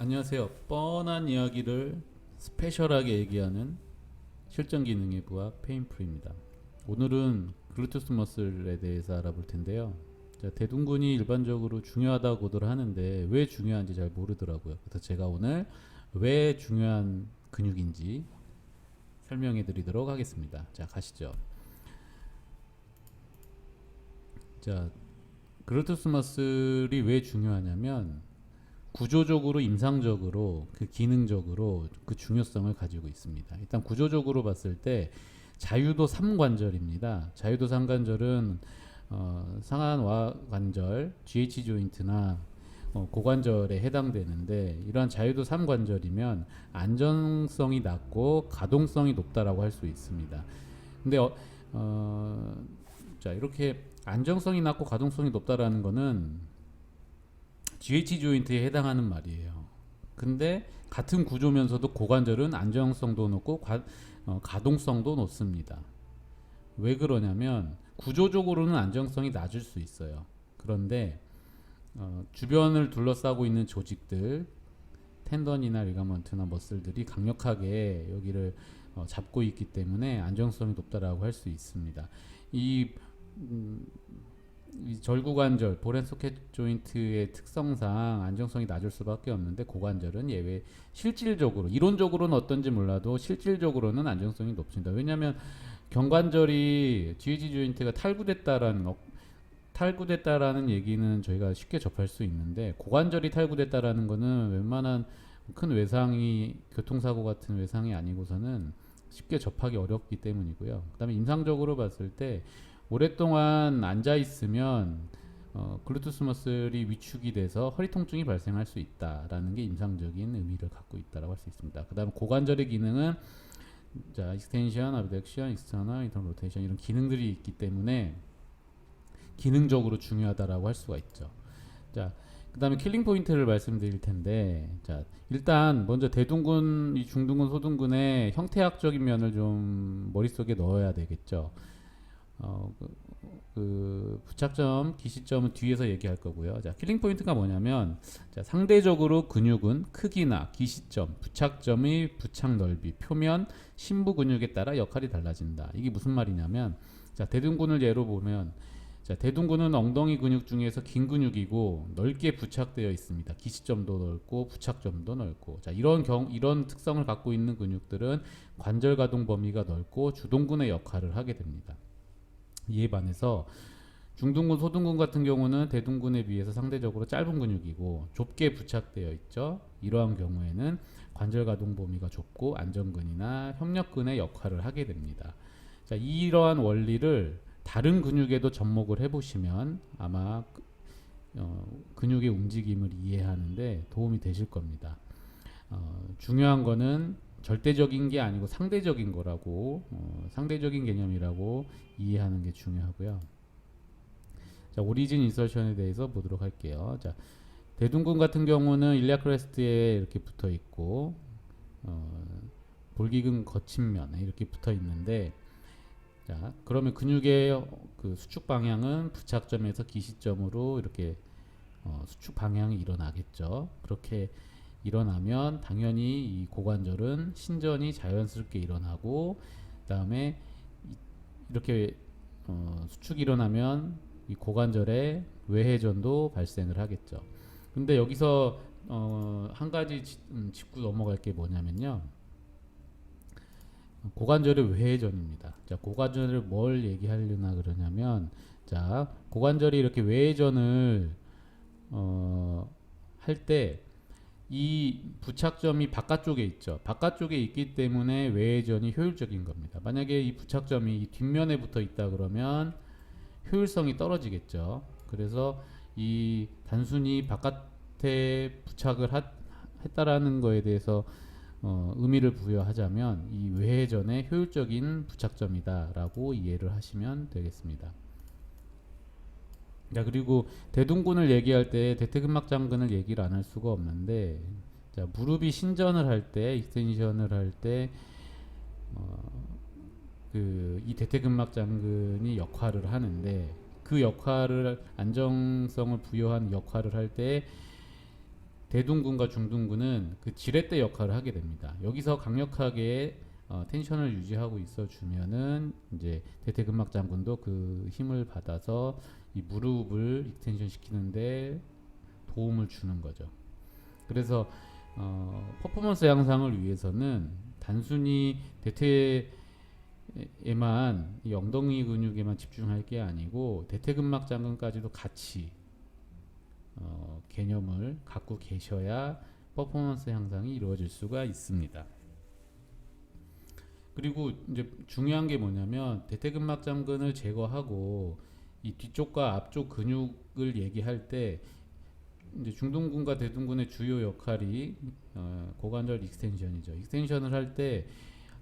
안녕하세요. 뻔한 이야기를 스페셜하게 얘기하는 실전 기능의 부하 페인프리입니다. 오늘은 글루테우스 머슬에 대해서 알아볼 텐데요. 자, 대둔근이 일반적으로 중요하다고들 하는데 왜 중요한지 잘 모르더라고요. 그래서 제가 오늘 왜 중요한 근육인지 설명해 드리도록 하겠습니다. 자, 가시죠. 자, 글루테우스 머슬이 왜 중요하냐면 구조적으로 임상적으로 그 기능적으로 그 중요성을 가지고 있습니다. 일단 구조적으로 봤을 때 자유도 3관절입니다. 자유도 3관절은 상하와 관절, GH 조인트나 고관절에 해당되는데 이러한 자유도 3관절이면 안정성이 낮고 가동성이 높다라고 할 수 있습니다. 근데 자 이렇게 안정성이 낮고 가동성이 높다라는 거는 GH 조인트에 해당하는 말이에요. 근데 같은 구조면서도 고관절은 안정성도 높고 가동성도 높습니다. 왜 그러냐면 구조적으로는 안정성이 낮을 수 있어요. 그런데 주변을 둘러싸고 있는 조직들, 텐던이나 리가먼트나 머슬들이 강력하게 여기를 잡고 있기 때문에 안정성이 높다라고 할 수 있습니다. 이 이 절구관절, 볼앤소켓 조인트의 특성상 안정성이 낮을 수밖에 없는데 고관절은 예외. 실질적으로, 이론적으로는 어떤지 몰라도 실질적으로는 안정성이 높습니다. 왜냐하면 경관절이 GH 조인트가 탈구됐다라는 얘기는 저희가 쉽게 접할 수 있는데 고관절이 탈구됐다라는 거는 웬만한 큰 외상이 교통사고 같은 외상이 아니고서는 쉽게 접하기 어렵기 때문이고요. 그다음에 임상적으로 봤을 때 오랫동안 앉아 있으면 글루테우스 머슬이 위축이 돼서 허리 통증이 발생할 수 있다라는 게 임상적인 의미를 갖고 있다라고 할 수 있습니다. 그다음 고관절의 기능은 자 익스텐션, abduction, external, internal rotation 이런 기능들이 있기 때문에 기능적으로 중요하다라고 할 수가 있죠. 자, 그다음에 킬링 포인트를 말씀드릴 텐데, 자 일단 먼저 대둔근, 이 중둔근, 소둔근의 형태학적인 면을 좀 머릿속에 넣어야 되겠죠. 부착점, 기시점은 뒤에서 얘기할 거고요. 자, 킬링 포인트가 뭐냐면, 자, 상대적으로 근육은 크기나 기시점, 부착점의 부착 넓이, 표면, 심부 근육에 따라 역할이 달라진다. 이게 무슨 말이냐면, 자, 대둔근을 예로 보면, 자, 대둔근은 엉덩이 근육 중에서 긴 근육이고 넓게 부착되어 있습니다. 기시점도 넓고 부착점도 넓고. 자, 이런 특성을 갖고 있는 근육들은 관절 가동 범위가 넓고 주동근의 역할을 하게 됩니다. 이에 반해서 중둔근, 소둔근 같은 경우는 대둔근에 비해서 상대적으로 짧은 근육이고 좁게 부착되어 있죠. 이러한 경우에는 관절 가동 범위가 좁고 안정근이나 협력근의 역할을 하게 됩니다. 자, 이러한 원리를 다른 근육에도 접목을 해보시면 아마 근육의 움직임을 이해하는데 도움이 되실 겁니다. 중요한 거는 절대적인 게 아니고 상대적인 거라고, 상대적인 개념이라고 이해하는 게 중요하고요. 자, 오리진 인설션에 대해서 보도록 할게요. 자, 대둔근 같은 경우는 일리아 크레스트에 이렇게 붙어 있고, 볼기근 거친면에 이렇게 붙어 있는데, 자, 그러면 근육의 그 수축 방향은 부착점에서 기시점으로 이렇게 수축 방향이 일어나겠죠. 그렇게 일어나면 당연히 이 고관절은 신전이 자연스럽게 일어나고, 그다음에 이렇게 수축이 일어나면 이 고관절에 외회전도 발생을 하겠죠. 근데 여기서 한 가지 짚고 넘어갈 게 뭐냐면요. 고관절의 외회전입니다. 자, 고관절을 뭘 얘기하려나 그러냐면, 자, 고관절이 이렇게 외회전을 할 때 이 부착점이 바깥쪽에 있죠. 바깥쪽에 있기 때문에 외회전이 효율적인 겁니다. 만약에 이 부착점이 이 뒷면에 붙어 있다 그러면 효율성이 떨어지겠죠. 그래서 이 단순히 바깥에 부착을 했다라는 거에 대해서 의미를 부여하자면 이 외회전의 효율적인 부착점이다라고 이해를 하시면 되겠습니다. 자, 그리고 대둔근을 얘기할 때 대퇴근막 장근을 얘기를 안 할 수가 없는데, 자, 무릎이 신전을 할 때, 익스텐션을 할 때, 이 대퇴근막 장근이 역할을 하는데, 그 역할을 안정성을 부여한 역할을 할 때 대둔근과 중둔근은 그 지렛대 역할을 하게 됩니다. 여기서 강력하게 텐션을 유지하고 있어 주면은 이제 대퇴근막 장군도 그 힘을 받아서 이 무릎을 익스텐션 시키는데 도움을 주는 거죠. 그래서 퍼포먼스 향상을 위해서는 단순히 대퇴에만 이 엉덩이 근육에만 집중할 게 아니고 대퇴근막 장근까지도 같이 개념을 갖고 계셔야 퍼포먼스 향상이 이루어질 수가 있습니다. 그리고 이제 중요한 게 뭐냐면 대퇴근막 장근을 제거하고 이 뒤쪽과 앞쪽 근육을 얘기할 때 이제 중둔근과 대둔근의 주요 역할이 고관절 익스텐션이죠. 익스텐션을 할 때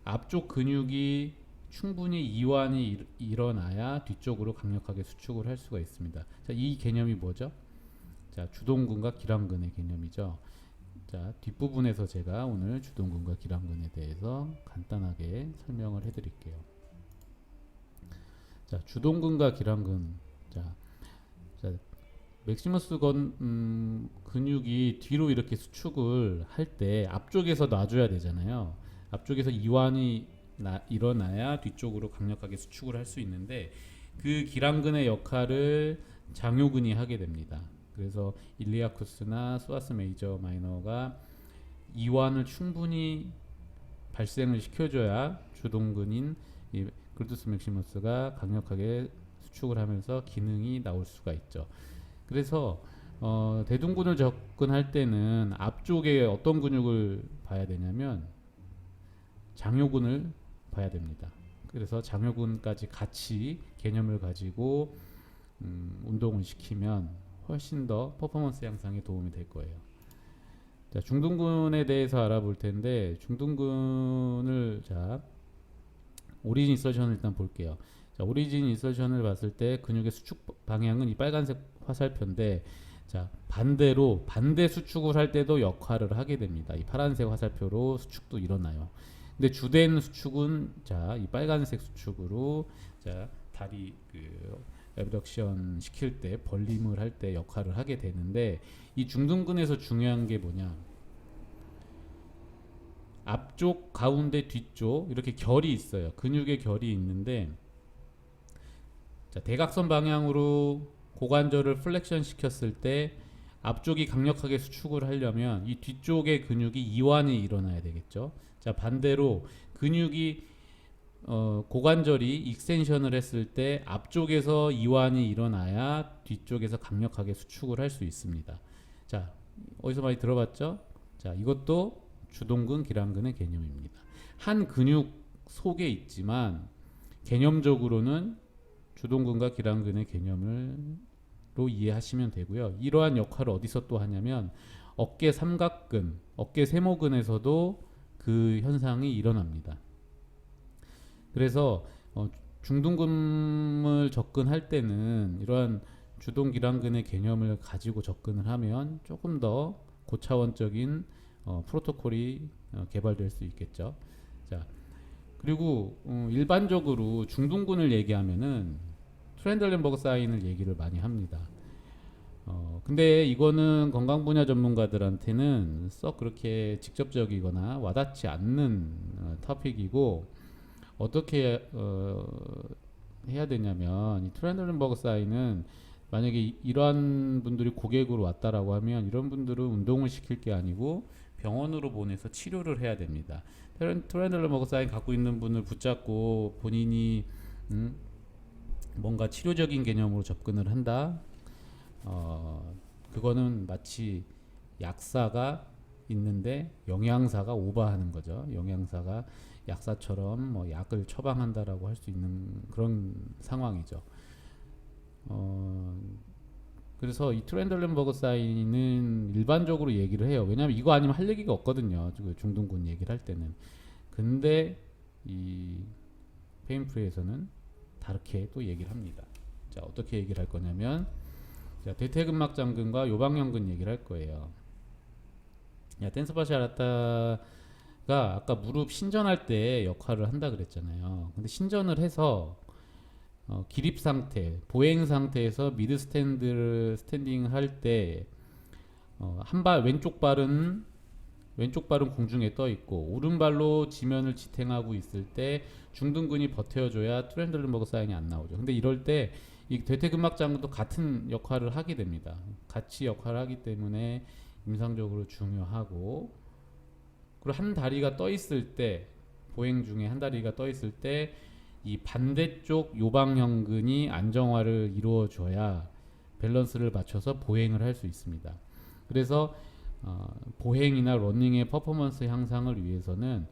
앞쪽 근육이 충분히 이완이 일어나야 뒤쪽으로 강력하게 수축을 할 수가 있습니다. 자, 이 개념이 뭐죠? 자, 주동근과 기랑근의 개념이죠. 자, 뒷부분에서 제가 오늘 주동근과 기랑근에 대해서 간단하게 설명을 해드릴게요. 자, 주동근과 기랑근. 자, 맥시머스 근육이 뒤로 이렇게 수축을 할 때 앞쪽에서 놔줘야 되잖아요. 앞쪽에서 이완이 일어나야 뒤쪽으로 강력하게 수축을 할 수 있는데 그 기랑근의 역할을 장요근이 하게 됩니다. 그래서 일리아쿠스나 수아스 메이저 마이너가 이완을 충분히 발생을 시켜줘야 주동근인 이 글루테우스 맥시머스가 강력하게 수축을 하면서 기능이 나올 수가 있죠. 그래서 대둔근을 접근할 때는 앞쪽에 어떤 근육을 봐야 되냐면 장요근을 봐야 됩니다. 그래서 장요근까지 같이 개념을 가지고 운동을 시키면 훨씬 더 퍼포먼스 향상에 도움이 될 거예요. 자, 중둔근에 대해서 알아볼 텐데 중둔근을 자 오리진 인서션을 일단 볼게요. 자, 오리진 인서션을 봤을 때 근육의 수축 방향은 이 빨간색 화살표인데 자, 반대로 반대 수축을 할 때도 역할을 하게 됩니다. 이 파란색 화살표로 수축도 일어나요. 근데 주된 수축은 자, 이 빨간색 수축으로 자, 다리 애브덕션 시킬 때 벌림을 할 때 역할을 하게 되는데 이 중둔근에서 중요한 게 뭐냐? 앞쪽, 가운데, 뒤쪽 이렇게 결이 있어요. 근육의 결이 있는데 자, 대각선 방향으로 고관절을 플렉션 시켰을 때 앞쪽이 강력하게 수축을 하려면 이 뒤쪽의 근육이 이완이 일어나야 되겠죠. 자, 반대로 근육이 고관절이 익스텐션을 했을 때 앞쪽에서 이완이 일어나야 뒤쪽에서 강력하게 수축을 할 수 있습니다. 자, 어디서 많이 들어봤죠? 자, 이것도 주동근, 기랑근의 개념입니다. 한 근육 속에 있지만 개념적으로는 주동근과 기랑근의 개념으로 이해하시면 되고요. 이러한 역할을 어디서 또 하냐면 어깨 삼각근, 어깨 세모근에서도 그 현상이 일어납니다. 그래서 중둔근을 접근할 때는 이러한 주동 기랑근의 개념을 가지고 접근을 하면 조금 더 고차원적인 프로토콜이 개발될 수 있겠죠. 자, 그리고 일반적으로 중둔근을 얘기하면은 트렌들렌버그 사인을 얘기를 많이 합니다. 근데 이거는 건강 분야 전문가들한테는 썩 그렇게 직접적이거나 와닿지 않는 토픽이고 어떻게 해야 되냐면 이 트렌들렌버그 사인은 만약에 이러한 분들이 고객으로 왔다라고 하면 이런 분들은 운동을 시킬 게 아니고 병원으로 보내서 치료를 해야 됩니다. 트렌들렌버그 사인 갖고 있는 분을 붙잡고 본인이 뭔가 치료적인 개념으로 접근을 한다. 그거는 마치 약사가 있는데 영양사가 오버하는 거죠. 영양사가 약사처럼 뭐 약을 처방한다라고 할 수 있는 그런 상황이죠. 그래서 이 트렌들렌버그 사인은 일반적으로 얘기를 해요. 왜냐하면 이거 아니면 할 얘기가 없거든요. 중둔근 얘기를 할 때는. 근데 이 페인프리에서는 다르게 또 얘기를 합니다. 자, 어떻게 얘기를 할 거냐면 자, 대퇴근막 장근과 요방형근 얘기를 할 거예요. 야, 댄스 파시아라타가 아까 무릎 신전할 때 역할을 한다 그랬잖아요. 근데 신전을 해서 기립 상태, 보행 상태에서 미드 스탠딩을 할 때 한 발 왼쪽 발은 공중에 떠 있고 오른발로 지면을 지탱하고 있을 때 중둔근이 버텨줘야 트렌들len버그 사인이 안 나오죠. 근데 이럴 때 이 대퇴근막장도 같은 역할을 하게 됩니다. 같이 역할을 하기 때문에 임상적으로 중요하고, 그리고 한 다리가 떠 있을 때, 보행 중에 한 다리가 떠 있을 때 이 반대쪽 요방형근이 안정화를 이루어줘야 밸런스를 맞춰서 보행을 할 수 있습니다. 그래서 보행이나 러닝의 퍼포먼스 향상을 위해서는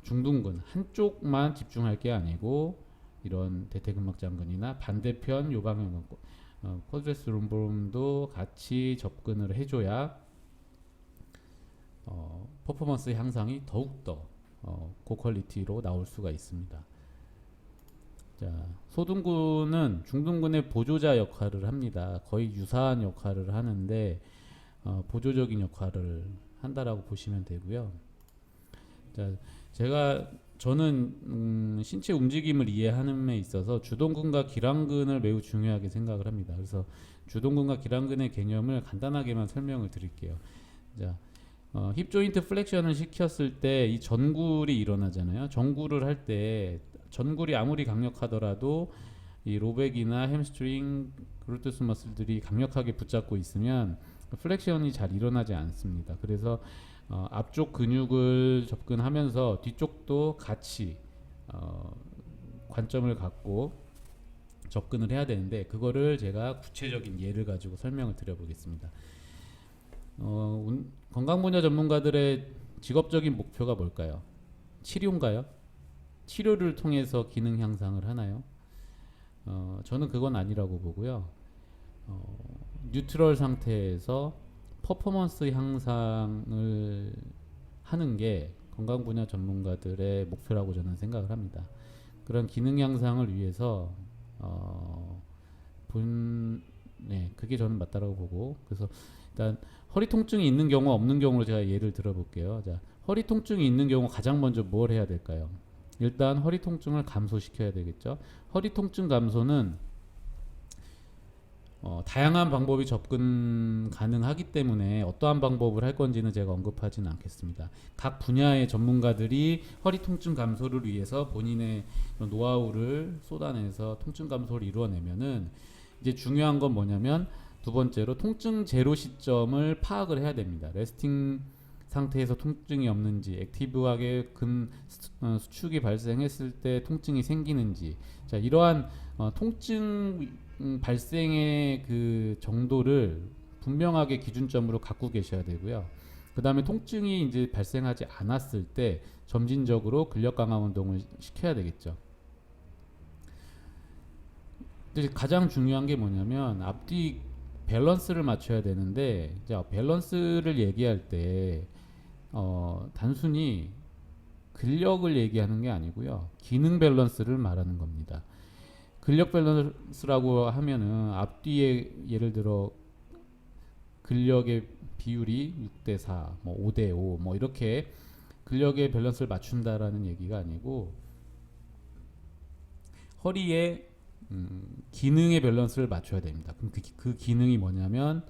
중둔근 한쪽만 집중할 게 아니고 이런 대퇴근막장근이나 반대편 요방형 쿼드레스 룸볼도 같이 접근을 해줘야 퍼포먼스 향상이 더욱더 고퀄리티로 나올 수가 있습니다. 자, 소둔근은 중둔근의 보조자 역할을 합니다. 거의 유사한 역할을 하는데 보조적인 역할을 한다라고 보시면 되고요. 자, 저는 신체 움직임을 이해하는 데 있어서 주동근과 기랑근을 매우 중요하게 생각을 합니다. 그래서 주동근과 기랑근의 개념을 간단하게만 설명을 드릴게요. 자, 힙 조인트 플렉션을 시켰을 때 이 전굴이 일어나잖아요. 전굴을 할 때 전굴이 아무리 강력하더라도 이 로백이나 햄스트링, 글루테스 머슬들이 강력하게 붙잡고 있으면 플렉션이 잘 일어나지 않습니다. 그래서 앞쪽 근육을 접근하면서 뒤쪽도 같이 관점을 갖고 접근을 해야 되는데, 그거를 제가 구체적인 예를 가지고 설명을 드려보겠습니다. 건강 분야 전문가들의 직업적인 목표가 뭘까요? 치료인가요? 치료를 통해서 기능 향상을 하나요? 저는 그건 아니라고 보고요. 뉴트럴 상태에서 퍼포먼스 향상을 하는 게 건강 분야 전문가들의 목표라고 저는 생각을 합니다. 그런 기능 향상을 위해서 그게 저는 맞다라고 보고, 그래서 일단 허리 통증이 있는 경우 없는 경우로 제가 예를 들어볼게요. 자, 허리 통증이 있는 경우 가장 먼저 뭘 해야 될까요? 일단 허리 통증을 감소시켜야 되겠죠. 허리 통증 감소는 다양한 방법이 접근 가능하기 때문에 어떠한 방법을 할 건지는 제가 언급하지는 않겠습니다. 각 분야의 전문가들이 허리 통증 감소를 위해서 본인의 노하우를 쏟아내서 통증 감소를 이루어내면은, 이제 중요한 건 뭐냐면 두 번째로 통증 제로 시점을 파악을 해야 됩니다. 레스팅 상태에서 통증이 없는지, 액티브하게 수축이 발생했을 때 통증이 생기는지, 자, 이러한 통증 발생의 그 정도를 분명하게 기준점으로 갖고 계셔야 되고요. 그 다음에 통증이 이제 발생하지 않았을 때 점진적으로 근력 강화 운동을 시켜야 되겠죠. 가장 중요한 게 뭐냐면 앞뒤 밸런스를 맞춰야 되는데, 자, 밸런스를 얘기할 때 단순히 근력을 얘기하는 게 아니고요, 기능 밸런스를 말하는 겁니다. 근력 밸런스라고 하면은 앞뒤에 예를 들어 근력의 비율이 6대4, 뭐 5대5, 뭐 이렇게 근력의 밸런스를 맞춘다라는 얘기가 아니고, 허리에 기능의 밸런스를 맞춰야 됩니다. 그럼 그 기능이 뭐냐면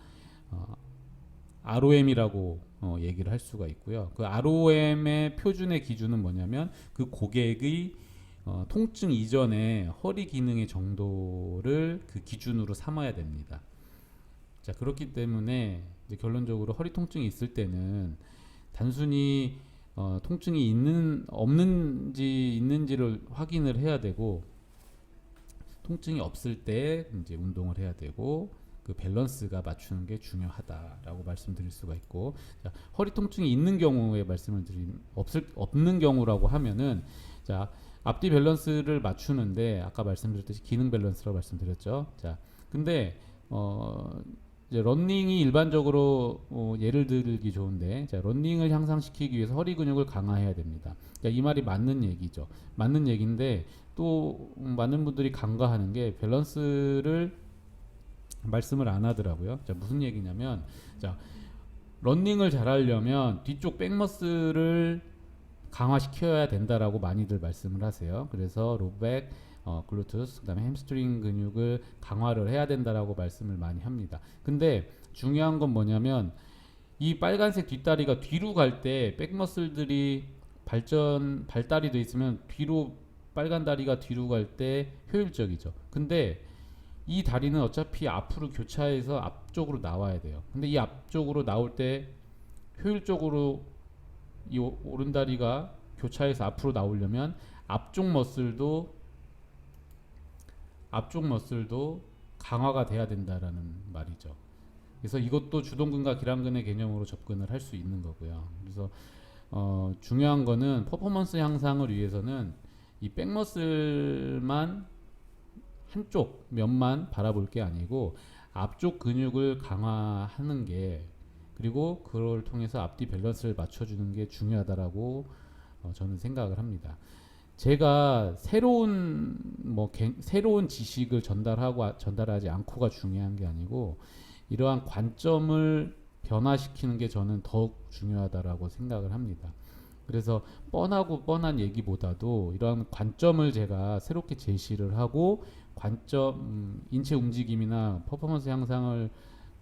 ROM이라고 얘기를 할 수가 있고요. 그 ROM의 표준의 기준은 뭐냐면 그 고객의 통증 이전에 허리 기능의 정도를 그 기준으로 삼아야 됩니다. 자, 그렇기 때문에 이제 결론적으로 허리 통증이 있을 때는 단순히 통증이 있는지를 확인을 해야 되고, 통증이 없을 때 이제 운동을 해야 되고, 그 밸런스가 맞추는 게 중요하다라고 말씀드릴 수가 있고, 자, 허리 통증이 있는 경우에 말씀을 드린, 없는 경우라고 하면은, 자, 앞뒤 밸런스를 맞추는데 아까 말씀드렸듯이 기능 밸런스라고 말씀드렸죠. 자, 근데 이제 러닝이 일반적으로 예를 들기 좋은데, 자, 러닝을 향상시키기 위해서 허리 근육을 강화해야 됩니다. 이 말이 맞는 얘기죠. 맞는 얘기인데 또 많은 분들이 간과하는 게 밸런스를 말씀을 안 하더라고요. 자, 무슨 얘기냐면, 자, 러닝을 잘하려면 뒤쪽 백머슬을 강화시켜야 된다라고 많이들 말씀을 하세요. 그래서 로백, 글루테우스, 그다음에 햄스트링 근육을 강화를 해야 된다라고 말씀을 많이 합니다. 근데 중요한 건 뭐냐면 이 빨간색 뒷다리가 뒤로 갈 때 백머슬들이 발달이 돼 있으면 뒤로 빨간 다리가 뒤로 갈 때 효율적이죠. 근데 이 다리는 어차피 앞으로 교차해서 앞쪽으로 나와야 돼요. 근데 이 앞쪽으로 나올 때 효율적으로 이 오른 다리가 교차해서 앞으로 나오려면 앞쪽 머슬도 강화가 돼야 된다라는 말이죠. 그래서 이것도 주동근과 기랑근의 개념으로 접근을 할 수 있는 거고요. 그래서 중요한 거는 퍼포먼스 향상을 위해서는 이 백머슬만 한쪽 면만 바라볼 게 아니고 앞쪽 근육을 강화하는 게, 그리고 그걸 통해서 앞뒤 밸런스를 맞춰주는 게 중요하다라고 저는 생각을 합니다. 제가 새로운 지식을 전달하지 않고가 중요한 게 아니고 이러한 관점을 변화시키는 게 저는 더욱 중요하다라고 생각을 합니다. 그래서 뻔한 얘기보다도 이러한 관점을 제가 새롭게 제시를 하고 인체 움직임이나 퍼포먼스 향상을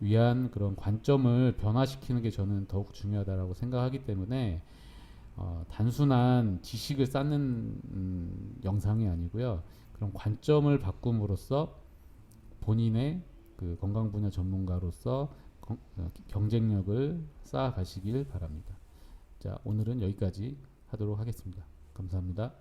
위한 그런 관점을 변화시키는 게 저는 더욱 중요하다라고 생각하기 때문에 단순한 지식을 쌓는 영상이 아니고요. 그런 관점을 바꿈으로써 본인의 그 건강 분야 전문가로서 경쟁력을 쌓아 가시길 바랍니다. 자, 오늘은 여기까지 하도록 하겠습니다. 감사합니다.